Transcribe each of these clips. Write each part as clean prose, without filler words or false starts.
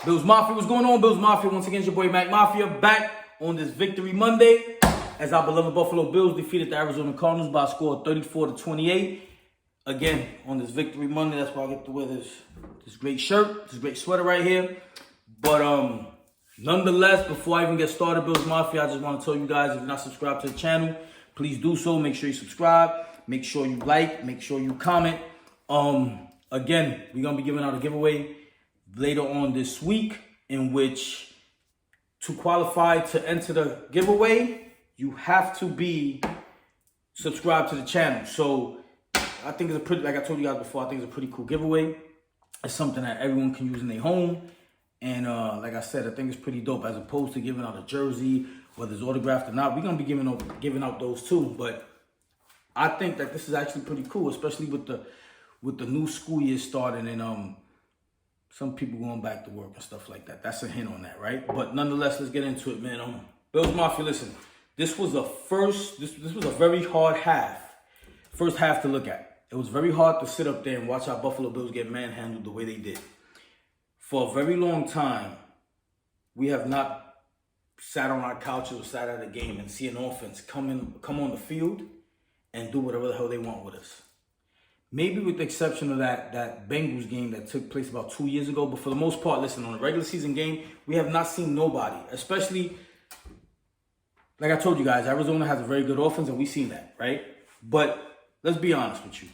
Bills Mafia, what's going on? Bills Mafia, once again, it's your boy Mac Mafia, back on this Victory Monday as our beloved Buffalo Bills defeated the Arizona Cardinals by a score of 34-28. Again, on this Victory Monday, that's why I get to wear this great shirt, this great sweater right here. But nonetheless, before I even get started, Bills Mafia, I just want to tell you guys, if you're not subscribed to the channel, please do so. Make sure you subscribe, make sure you like, make sure you comment. Again, we're going to be giving out a giveaway later on this week, in which to qualify to enter the giveaway, you have to be subscribed to the channel. So I think it's a pretty, like I told you guys before, I think it's a pretty cool giveaway. It's something that everyone can use in their home. And like I said, I think it's pretty dope, as opposed to giving out a jersey, whether it's autographed or not. We're going to be giving out those too. But I think that this is actually pretty cool, especially with the new school year starting and some people going back to work and stuff like that. That's a hint on that, right? But nonetheless, let's get into it, man. Bills Mafia, listen, this was a very hard first half to look at. It was very hard to sit up there and watch our Buffalo Bills get manhandled the way they did. For a very long time, we have not sat on our couches or sat at a game and see an offense come on the field and do whatever the hell they want with us. Maybe with the exception of that Bengals game that took place about 2 years ago. But for the most part, listen, on a regular season game, we have not seen nobody. Especially, like I told you guys, Arizona has a very good offense, and we've seen that, right? But let's be honest with you.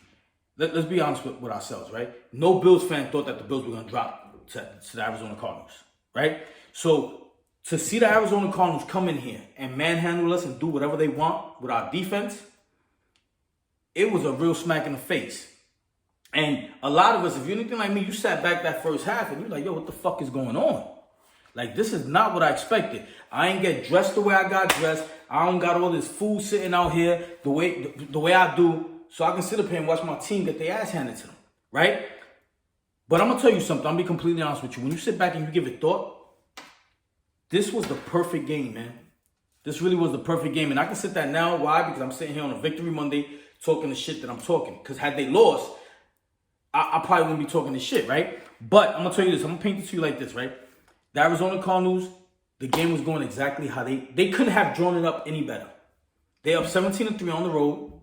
Let's be honest with ourselves, right? No Bills fan thought that the Bills were going to drop to the Arizona Cardinals, right? So to see the Arizona Cardinals come in here and manhandle us and do whatever they want with our defense, it was a real smack in the face. And a lot of us, if you're anything like me, you sat back that first half and you're like, yo, what the fuck is going on? Like, this is not what I expected. I ain't get dressed the way I got dressed. I don't got all this food sitting out here the way I do, so I can sit up here and watch my team get their ass handed to them, right? But I'm going to tell you something. I'm going to be completely honest with you. When you sit back and you give it thought, this was the perfect game, man. This really was the perfect game. And I can sit that now. Why? Because I'm sitting here on a Victory Monday talking the shit that I'm talking. Because had they lost, I probably wouldn't be talking this shit, right? But I'm going to tell you this. I'm going to paint it to you like this, right? The Arizona Cardinals, the game was going exactly how they couldn't have drawn it up any better. They up 17-3 on the road.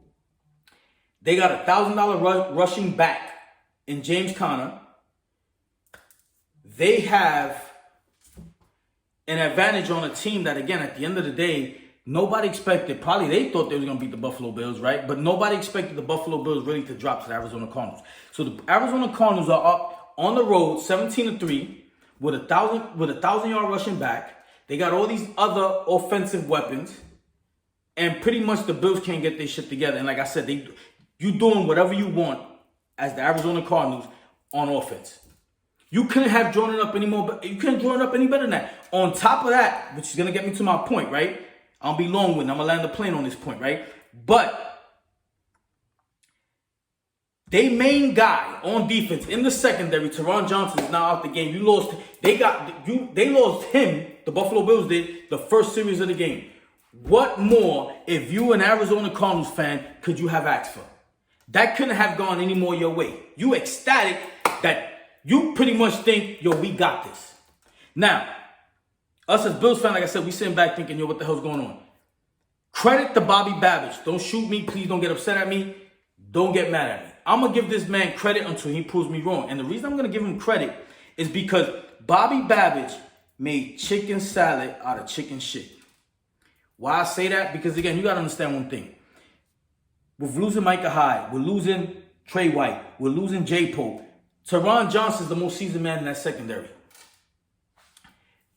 They got a $1,000 rushing back in James Conner. They have an advantage on a team that, again, at the end of the day, nobody expected. Probably they thought they was going to beat the Buffalo Bills, right? But nobody expected the Buffalo Bills really to drop to the Arizona Cardinals. So the Arizona Cardinals are up on the road 17-3 with a 1,000-yard rushing back. They got all these other offensive weapons. And pretty much the Bills can't get their shit together. And like I said, you doing whatever you want as the Arizona Cardinals on offense. You couldn't have drawn it up anymore, but you couldn't draw it up any better than that. On top of that, which is going to get me to my point, right? I'll be long-winded. I'm going to land the plane on this point, right? But their main guy on defense in the secondary, Taron Johnson, is now out the game. They lost him, the Buffalo Bills did, the first series of the game. What more, if you an Arizona Cardinals fan, could you have asked for? That couldn't have gone any more your way. You ecstatic that you pretty much think, yo, we got this. Now, us as Bills fans, like I said, we sitting back thinking, yo, what the hell's going on? Credit to Bobby Babbage. Don't shoot me. Please don't get upset at me. Don't get mad at me. I'm going to give this man credit until he proves me wrong. And the reason I'm going to give him credit is because Bobby Babbage made chicken salad out of chicken shit. Why I say that? Because, again, you got to understand one thing. We're losing Micah Hyde. We're losing Trey White. We're losing J. Pope. Taron Johnson is the most seasoned man in that secondary.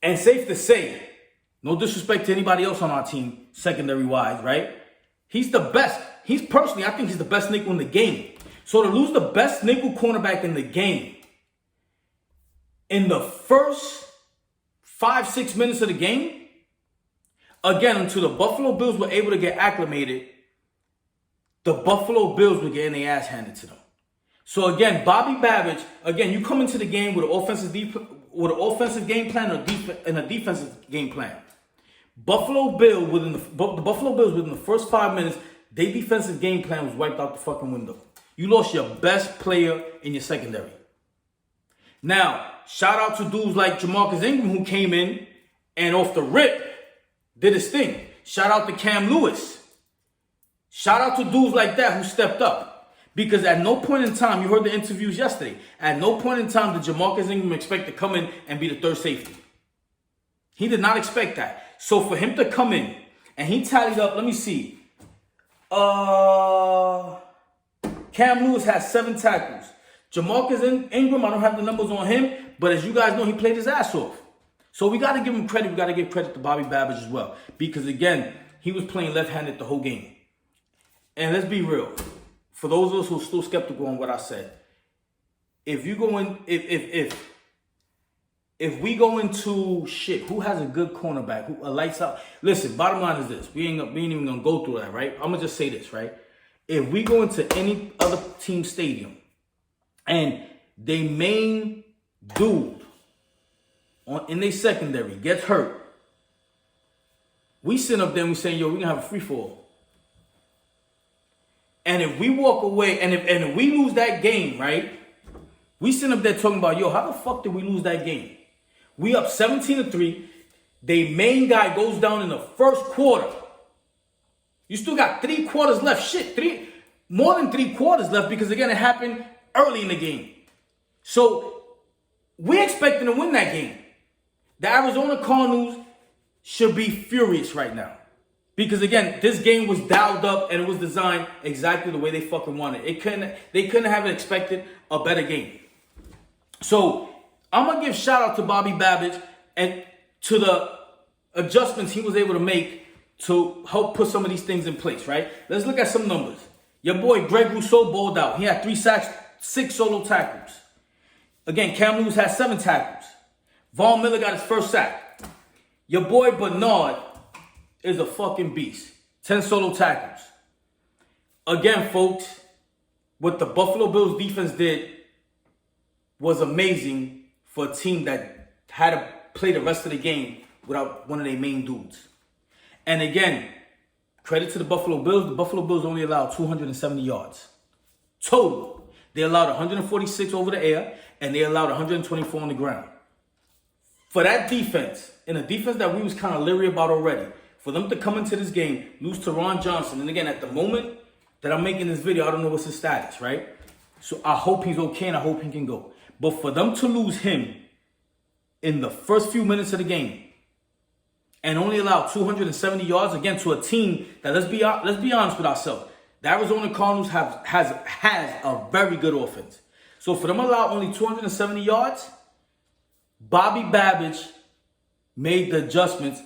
And safe to say, no disrespect to anybody else on our team, secondary-wise, right? He's the best. I think he's the best nickel in the game. So to lose the best nickel cornerback in the game in the first 5-6 minutes of the game, again, until the Buffalo Bills were able to get acclimated, the Buffalo Bills were getting their ass handed to them. So again, Bobby Babbage, again, you come into the game with an offensive game plan and a defensive game plan. The Buffalo Bills within the first 5 minutes, their defensive game plan was wiped out the fucking window. You lost your best player in your secondary. Now, shout out to dudes like Jamarcus Ingram who came in and off the rip did his thing. Shout out to Cam Lewis. Shout out to dudes like that who stepped up. Because at no point in time, you heard the interviews yesterday, at no point in time did Jamarcus Ingram expect to come in and be the third safety. He did not expect that. So for him to come in, and he tallied up, let me see. Cam Lewis has 7 tackles. Jamarcus Ingram, I don't have the numbers on him, but as you guys know, he played his ass off. So we got to give him credit. We got to give credit to Bobby Babbage as well. Because again, he was playing left-handed the whole game. And let's be real. For those of us who are still skeptical on what I said, if you go in, if we go into shit, who has a good cornerback, who a lights out? Listen, bottom line is this: we ain't even gonna go through that, right? I'm gonna just say this, right? If we go into any other team stadium and they main dude in their secondary gets hurt, we sit up there and we say, yo, we gonna have a free fall. And if we walk away, and if we lose that game, right? We sit up there talking about, yo, how the fuck did we lose that game? We up 17-3. Their main guy goes down in the first quarter. You still got 3 quarters left. Shit, more than 3 quarters left because, again, it happened early in the game. So we're expecting to win that game. The Arizona Cardinals should be furious right now. Because, again, this game was dialed up and it was designed exactly the way they fucking wanted. They couldn't have expected a better game. So I'm going to give shout out to Bobby Babbage and to the adjustments he was able to make to help put some of these things in place, right? Let's look at some numbers. Your boy Greg Rousseau balled out. He had 3 sacks, 6 solo tackles. Again, Cam Lewis had 7 tackles. Von Miller got his first sack. Your boy Bernard is a fucking beast. 10 solo tackles. Again, folks, what the Buffalo Bills defense did was amazing for a team that had to play the rest of the game without one of their main dudes. And again, credit to the Buffalo Bills. The Buffalo Bills only allowed 270 yards. Total. They allowed 146 over the air, and they allowed 124 on the ground. For that defense, in a defense that we was kind of leery about already, for them to come into this game, lose to Ron Johnson, and again, at the moment that I'm making this video, I don't know what's his status, right? So I hope he's okay, and I hope he can go. But for them to lose him in the first few minutes of the game and only allow 270 yards, again, to a team that, let's be honest with ourselves, the Arizona Cardinals has a very good offense. So for them to allow only 270 yards, Bobby Babbage made the adjustments,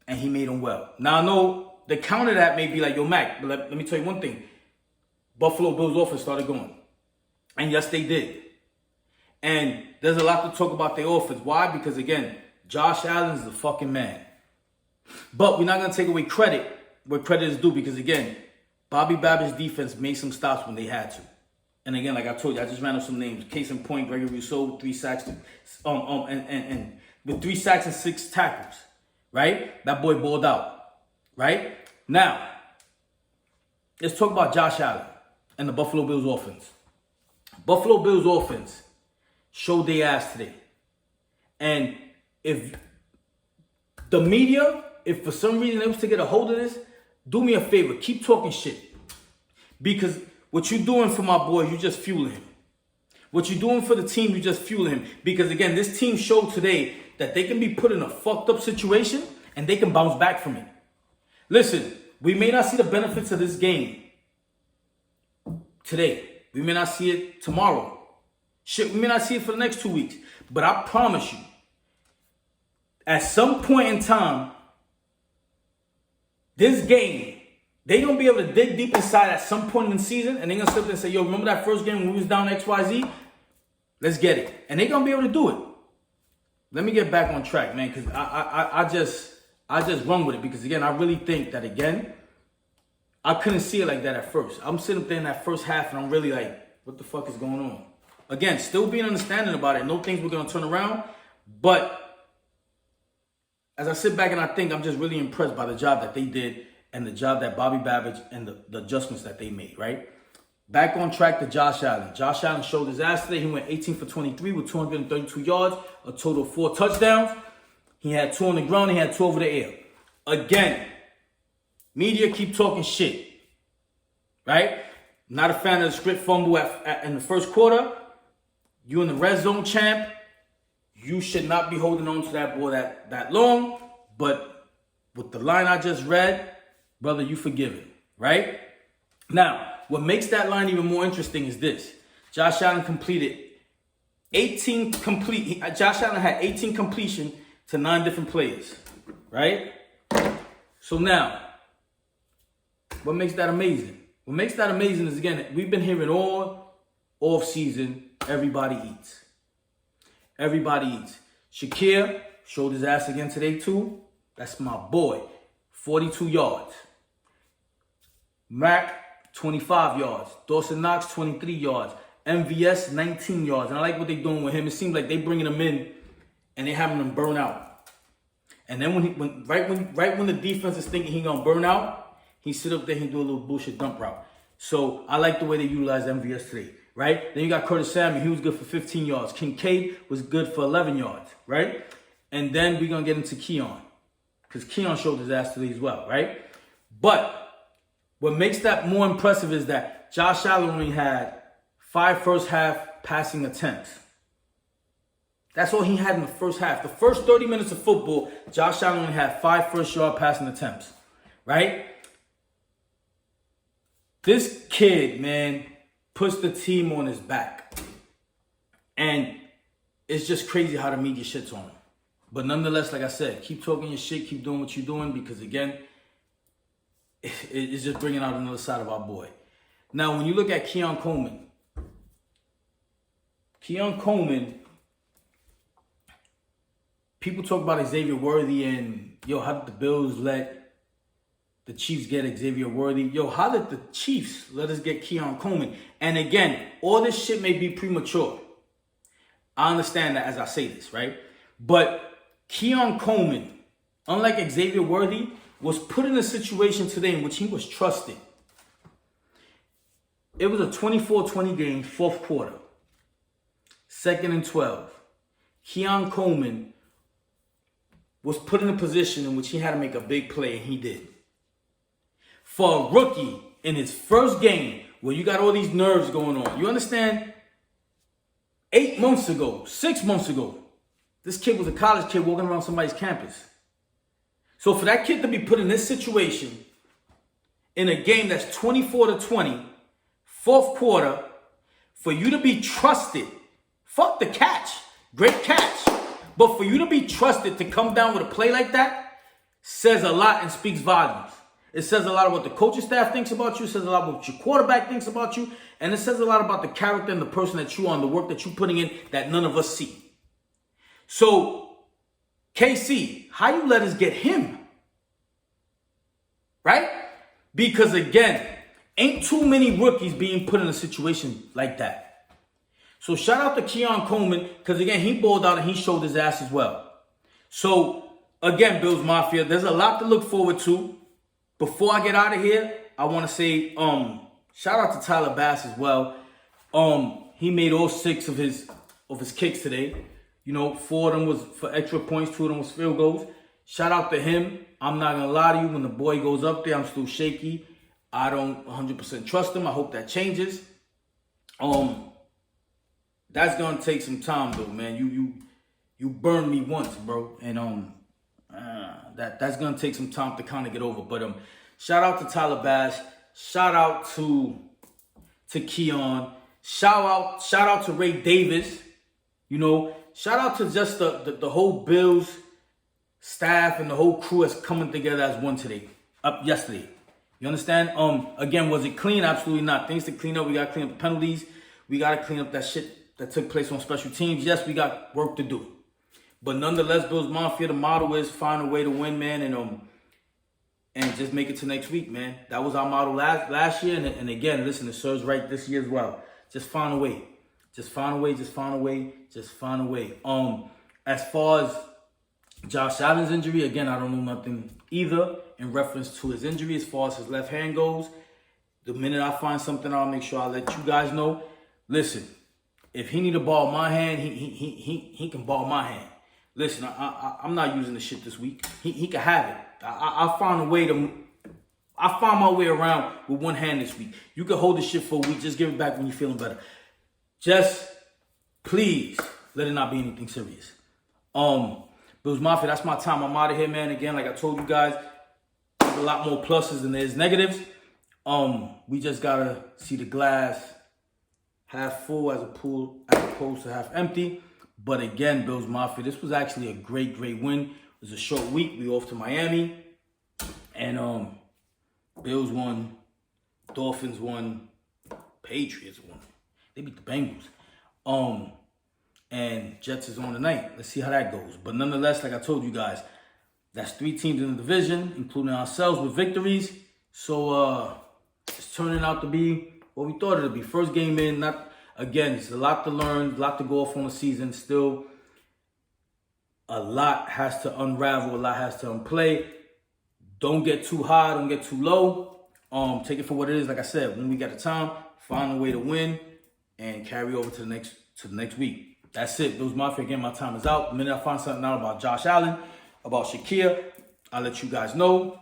and he made them well. Now, I know the counter to that may be like, yo, Mac, but let me tell you one thing. Buffalo Bills offense started going. And yes, they did. And there's a lot to talk about their offense. Why? Because, again, Josh Allen's the fucking man. But we're not going to take away credit where credit is due because, again, Bobby Babbage's defense made some stops when they had to. And, again, like I told you, I just ran up some names. Case in point, Gregory Rousseau, 3 sacks, and with 3 sacks and 6 tackles. Right? That boy balled out. Right? Now, let's talk about Josh Allen and the Buffalo Bills offense. Buffalo Bills offense showed their ass today. And if the media, if for some reason they was to get a hold of this, do me a favor, keep talking shit. Because what you're doing for my boy, you just fueling him. What you're doing for the team, you just fueling him. Because again, this team showed today that they can be put in a fucked up situation and they can bounce back from it. Listen, we may not see the benefits of this game today. We may not see it tomorrow. Shit, we may not see it for the next 2 weeks. But I promise you, at some point in time, this game, they're going to be able to dig deep inside at some point in the season, and they're going to sit there and say, yo, remember that first game when we was down XYZ? Let's get it. And they're going to be able to do it. Let me get back on track, man, because I just run with it. Because, again, I really think that, again, I couldn't see it like that at first. I'm sitting up there in that first half, and I'm really like, what the fuck is going on? Again, still being understanding about it. No things we're going to turn around. But as I sit back and I think, I'm just really impressed by the job that they did and the job that Bobby Babbage and the adjustments that they made, right? Back on track to Josh Allen. Josh Allen showed his ass today. He went 18 for 23 with 232 yards, a total of 4 touchdowns. He had 2 on the ground. He had 2 over the air. Again, media keep talking shit, right? Not a fan of the script fumble in the first quarter. You in the red zone, champ. You should not be holding on to that ball that long. But with the line I just read, brother, you forgiven, right? Now, what makes that line even more interesting is this. Josh Allen completed 18 complete. Josh Allen had 18 completion to 9 different players, right? So now, what makes that amazing? What makes that amazing is, again, we've been hearing all off season, everybody eats. Everybody eats. Shakir showed his ass again today too. That's my boy. 42 yards. Mac, 25 yards. Dawson Knox, 23 yards. MVS, 19 yards. And I like what they're doing with him. It seems like they bringing him in and they having him burn out. And then right when the defense is thinking he's gonna burn out, he sit up there and do a little bullshit dump route. So I like the way they utilize MVS today, right? Then you got Curtis Samuel. He was good for 15 yards. Kincaid was good for 11 yards, right? And then we're gonna get into Keon, because Keon showed his ass today as well, right? But what makes that more impressive is that Josh Allen only had 5 first half passing attempts. That's all he had in the first half. The first 30 minutes of football, Josh Allen only had 5 first-yard passing attempts, right? This kid, man, puts the team on his back. And it's just crazy how the media shits on him. But nonetheless, like I said, keep talking your shit, keep doing what you're doing, because, again, it's just bringing out another side of our boy. Now, when you look at Keon Coleman, people talk about Xavier Worthy and, yo, how did the Bills let the Chiefs get Xavier Worthy? Yo, how did the Chiefs let us get Keon Coleman? And again, all this shit may be premature. I understand that as I say this, right? But Keon Coleman, unlike Xavier Worthy, was put in a situation today in which he was trusted. It was a 24-20 game, 4th quarter. 2nd and 12. Keon Coleman was put in a position in which he had to make a big play, and he did. For a rookie in his first game, where you got all these nerves going on, you understand? 8 months ago, 6 months ago, this kid was a college kid walking around somebody's campus. So for that kid to be put in this situation, in a game that's 24-20, 4th quarter, for you to be trusted, fuck the catch, great catch, but for you to be trusted to come down with a play like that says a lot and speaks volumes. It says a lot of what the coaching staff thinks about you. It says a lot about what your quarterback thinks about you. And it says a lot about the character and the person that you are and the work that you're putting in that none of us see. So, KC, how you let us get him? Right? Because again, ain't too many rookies being put in a situation like that. So shout out to Keon Coleman, because again, he balled out and he showed his ass as well. So again, Bills Mafia, there's a lot to look forward to. Before I get out of here, I want to say shout out to Tyler Bass as well. He made all 6 of his kicks today. You know, 4 of them was for extra points, 2 of them was field goals. Shout out to him. I'm not gonna lie to you, when the boy goes up there, I'm still shaky. I don't 100% trust him. I hope that changes. That's gonna take some time though, man. You burned me once, bro, and that's gonna take some time to kind of get over. But shout out to Tyler Bass. Shout out to Keon. Shout out to Ray Davis. You know, shout out to just the whole Bills staff and the whole crew that's coming together as one today. Yesterday. You understand? Again, was it clean? Absolutely not. Things to clean up. We gotta clean up the penalties. We gotta clean up that shit that took place on special teams. Yes, we got work to do. But nonetheless, Bills Mafia, the motto is find a way to win, man, and just make it to next week, man. That was our motto last year. And again, listen, it serves right this year as well. Just find a way. Just find a way, just find a way, just find a way. As far as Josh Allen's injury, again, I don't know nothing either in reference to his injury as far as his left hand goes. The minute I find something, I'll make sure I let you guys know. Listen, if he need to borrow my hand, he can borrow my hand. Listen, I'm not using the shit this week. He can have it. I found a way to. I found my way around with one hand this week. You can hold the shit for a week. Just give it back when you're feeling better. Just please let it not be anything serious. Bills Mafia, that's my time. I'm out of here, man. Again, like I told you guys, there's a lot more pluses than there's negatives. We just gotta see the glass half full as opposed to half empty. But again, Bills Mafia, this was actually a great win. It was a short week. We off to Miami. And Bills won. Dolphins won. Patriots won. They beat the Bengals. And Jets is on tonight. Let's see how that goes. But nonetheless, like I told you guys, that's 3 teams in the division, including ourselves with victories. So it's turning out to be what we thought it would be. First game in, again, it's a lot to learn, a lot to go off on the season. Still, a lot has to unravel, a lot has to unplay. Don't get too high, don't get too low. Take it for what it is. Like I said, when we got the time, find a way to win and carry over to the next week. That's it. Bills Mafia, again, my time is out. The minute I find something out about Josh Allen, about Shakir, I'll let you guys know.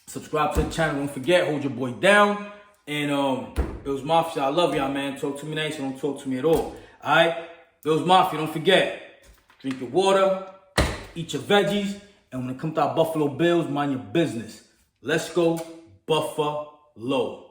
Subscribe to the channel. Don't forget, hold your boy down. And Bills Mafia, I love y'all, man. Talk to me nice or don't talk to me at all. All right? Bills Mafia, don't forget, drink your water, eat your veggies, and when it comes to our Buffalo Bills, mind your business. Let's go Buffalo.